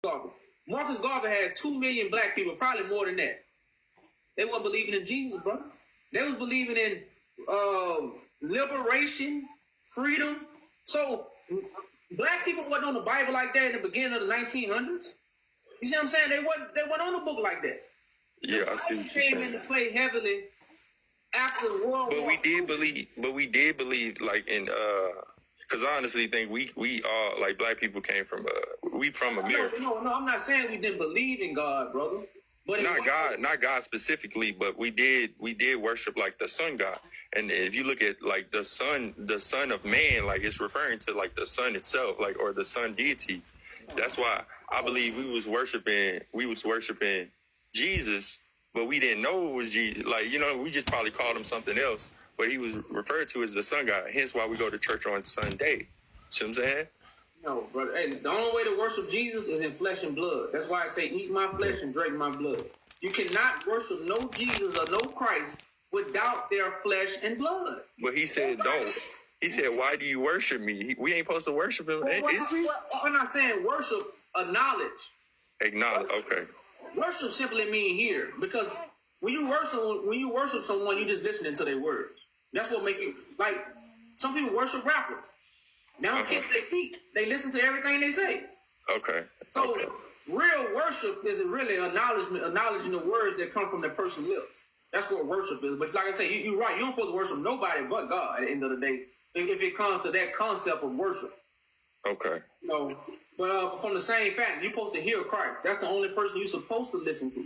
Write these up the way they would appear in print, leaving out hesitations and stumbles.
Garvey. Marcus Garvey had 2 million black people, probably more than that. They weren't believing in Jesus, bro. They was believing in liberation, freedom. So black people wasn't on the Bible like that in the beginning of the 1900s. You see what I'm saying? They weren't on the book like that. Yeah, I see. What came into play heavily after World War. We did believe, like in because I honestly think we all, like, black people came from we from America. No, I'm not saying we didn't believe in God, brother. But not God specifically, but we did worship like the sun god. And if you look at like the son of man, like it's referring to like the sun itself, like, or the sun deity. That's why I believe we was worshiping Jesus, but we didn't know it was Jesus. Like, you know, we just probably called him something else, but he was referred to as the sun god. Hence why we go to church on Sunday. See what I'm saying? No, brother. Hey, the only way to worship Jesus is in flesh and blood. That's why I say, eat my flesh and drink my blood. You cannot worship no Jesus or no Christ without their flesh and blood. But he said, don't. He said, why do you worship me? We ain't supposed to worship him. I'm not saying worship, acknowledge. Acknowledge, okay. Worship simply mean hear, because when you worship someone, you just listening to their words. That's what make you, like, some people worship rappers. They don't kick their feet. They listen to everything they say. Okay. So real worship is really acknowledging the words that come from the person's lips. That's what worship is. But like I say, you're right. You don't supposed to worship nobody but God at the end of the day, if it comes to that concept of worship. Okay. You know, but from the same fact, you're supposed to hear Christ. That's the only person you're supposed to listen to.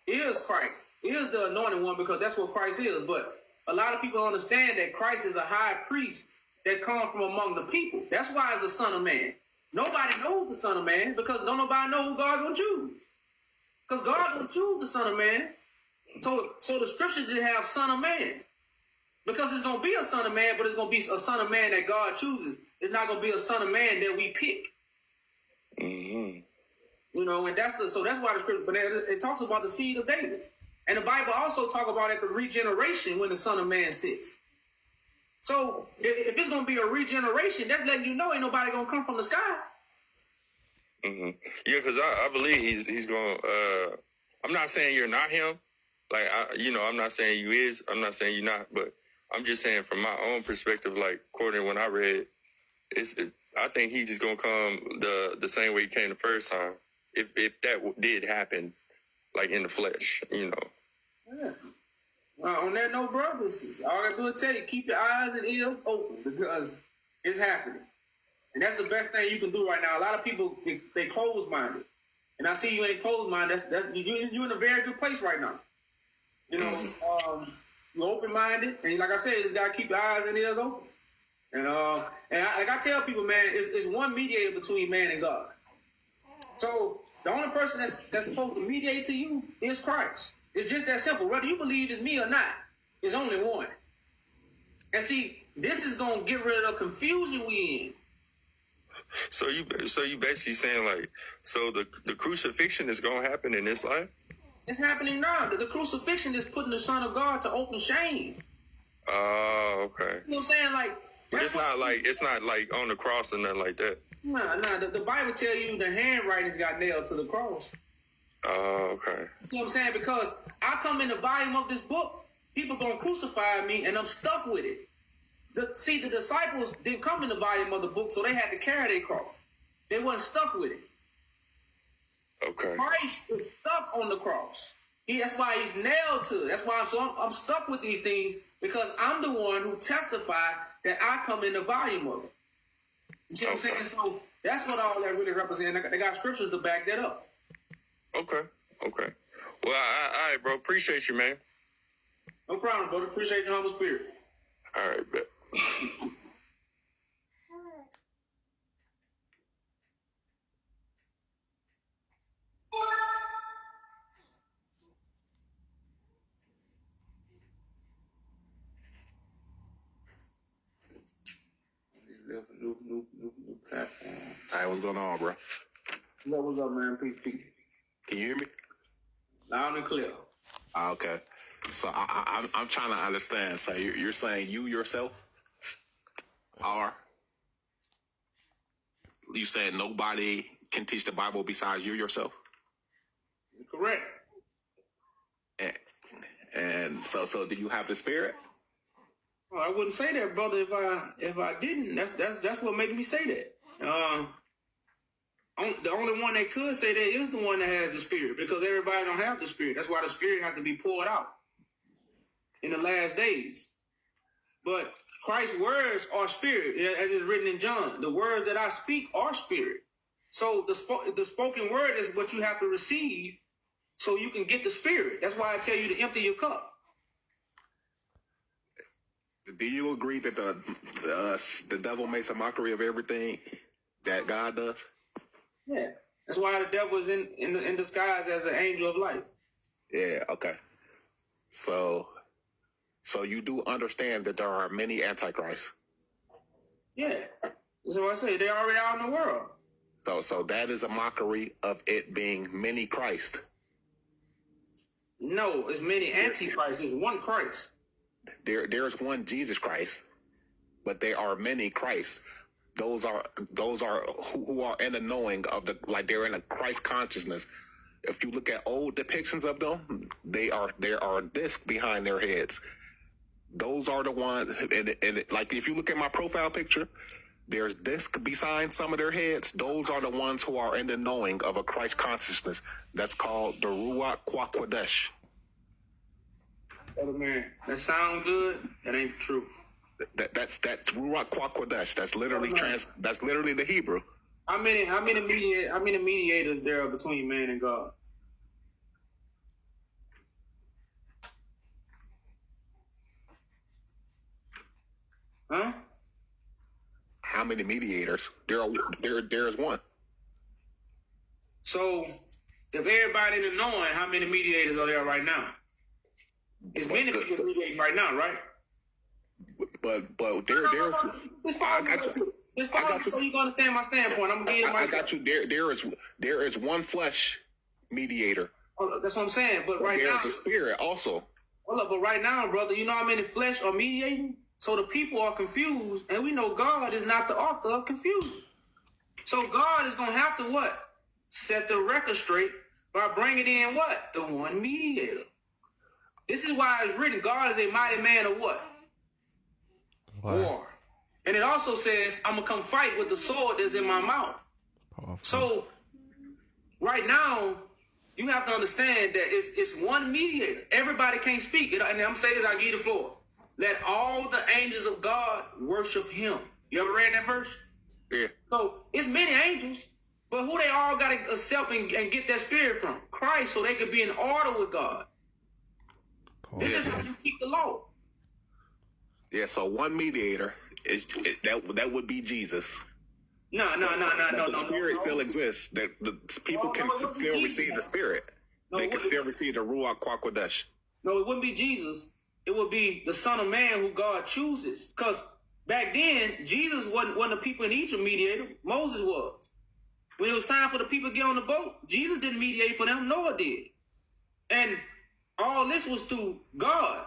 Is Christ. Is the anointed one, because that's what Christ is. But a lot of people understand that Christ is a high priest that comes from among the people. That's why he's a son of man. Nobody knows the son of man, because don't nobody know who God gonna choose. Because God gonna choose the son of man. So the scripture did have son of man. Because it's gonna be a son of man, but it's gonna be a son of man that God chooses. It's not gonna be a son of man that we pick. Mm-hmm. You know, and that's why the scripture, but it talks about the seed of David. And the Bible also talk about at the regeneration when the son of man sits. So if it's gonna be a regeneration, that's letting you know ain't nobody gonna come from the sky. Mm-hmm. Yeah, because I believe he's gonna. I'm not saying you're not him. Like, I'm not saying you is. I'm not saying you're not. But I'm just saying from my own perspective, like according when I read, I think he's just gonna come the same way he came the first time. If that did happen, like in the flesh, you know. Yeah. On that note, brothers, all I do is tell you, keep your eyes and ears open, because it's happening. And that's the best thing you can do right now. A lot of people, they closed-minded. And I see you ain't closed-minded. You're in a very good place right now. You know, you're open-minded. And like I said, you just got to keep your eyes and ears open. And like I tell people, man, it's one mediator between man and God. So the only person that's supposed to mediate to you is Christ. It's just that simple. Whether you believe it's me or not, there's only one. And see, this is gonna get rid of the confusion we in. So you basically saying, like, so the crucifixion is gonna happen in this life? It's happening now. The crucifixion is putting the Son of God to open shame. Oh, okay. You know what I'm saying? Like, but it's not like on the cross or nothing like that. Nah. The Bible tell you the handwritings got nailed to the cross. Oh, okay. You know what I'm saying? Because I come in the volume of this book, people gonna crucify me, and I'm stuck with it. The disciples didn't come in the volume of the book, so they had to carry their cross. They wasn't stuck with it. Okay. Christ is stuck on the cross. That's why he's nailed to it. That's why I'm stuck with these things, because I'm the one who testified that I come in the volume of it. You see what I'm saying? So that's what all that really represents. They got scriptures to back that up. Okay. Well, all right, bro. Appreciate you, man. No problem, brother. Appreciate your humble spirit. All right, bet. New platform. All right, what's going on, bro? What's up, man? Peace. Can you hear me? Loud and clear. Okay. So I'm trying to understand. So you're saying you yourself are? You said nobody can teach the Bible besides you yourself? Correct. And so do you have the Spirit? Well, I wouldn't say that, brother, if I didn't. That's what made me say that. The only one that could say that is the one that has the Spirit, because everybody don't have the Spirit. That's why the Spirit has to be poured out in the last days. But Christ's words are spirit, as is written in John. The words that I speak are spirit. So the spoken word is what you have to receive so you can get the Spirit. That's why I tell you to empty your cup. Do you agree that the devil makes a mockery of everything that God does? Yeah. That's why the devil is in disguise as an angel of light. Yeah, okay. So you do understand that there are many antichrists. Yeah. That's what I say. They're already out in the world. So that is a mockery of it being many Christ. No, it's many antichrists. It's one Christ. There's one Jesus Christ, but there are many Christs. Those are who are in the knowing of they're in a Christ consciousness. If you look at old depictions of them, there are discs behind their heads. Those are the ones, and like if you look at my profile picture, there's disc beside some of their heads. Those are the ones who are in the knowing of a Christ consciousness. That's called the Ruach Kwakodesh. Oh man, that sound good. That ain't true. That's Ruach Kwakodesh. That's literally that's literally the Hebrew. How many mediators there are between man and God? Huh? How many mediators? There's one. So, if everybody in the knowing, how many mediators are there right now? It's many people mediating right now, right? But there's. Just follow me so you can understand my standpoint. I'm gonna give you my. I got you. There is one flesh mediator. Oh, that's what I'm saying. But right now, there's a spirit also. Hold up, but right now, brother, you know how many flesh are mediating? So the people are confused, and we know God is not the author of confusion. So God is going to have to what? Set the record straight by bringing in what? The one mediator. This is why it's written, God is a mighty man of what? War. And it also says, I'm going to come fight with the sword that's in my mouth. Powerful. So right now, you have to understand that it's one mediator. Everybody can't speak. And I'm saying this, I give you the floor. Let all the angels of God worship him. You ever read that verse? Yeah. So it's many angels, but who they all got to accept and get that spirit from? Christ, so they could be in order with God. This is how you keep the law. Yeah, so one mediator, that would be Jesus. No. The spirit still exists. That the people can still receive the spirit. They can still receive the Ruach Kwakodesh. No, it wouldn't be Jesus. It would be the Son of Man who God chooses. Because back then, Jesus wasn't the people in Egypt mediator. Moses was. When it was time for the people to get on the boat, Jesus didn't mediate for them. Noah did. And all this was through God.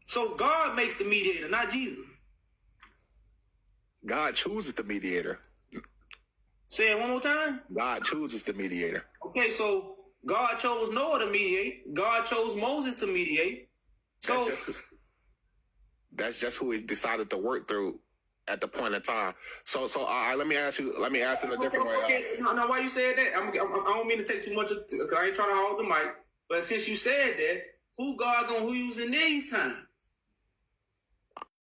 So God makes the mediator, not Jesus. God chooses the mediator. Say it one more time. God chooses the mediator. Okay, so God chose Noah to mediate. God chose Moses to mediate. So that's just who he decided to work through at the point in time. So let me ask you in a different way. Okay. No, why you said that? I don't mean to take too much, because I ain't trying to hold the mic. But since you said that, who God gonna use in these times?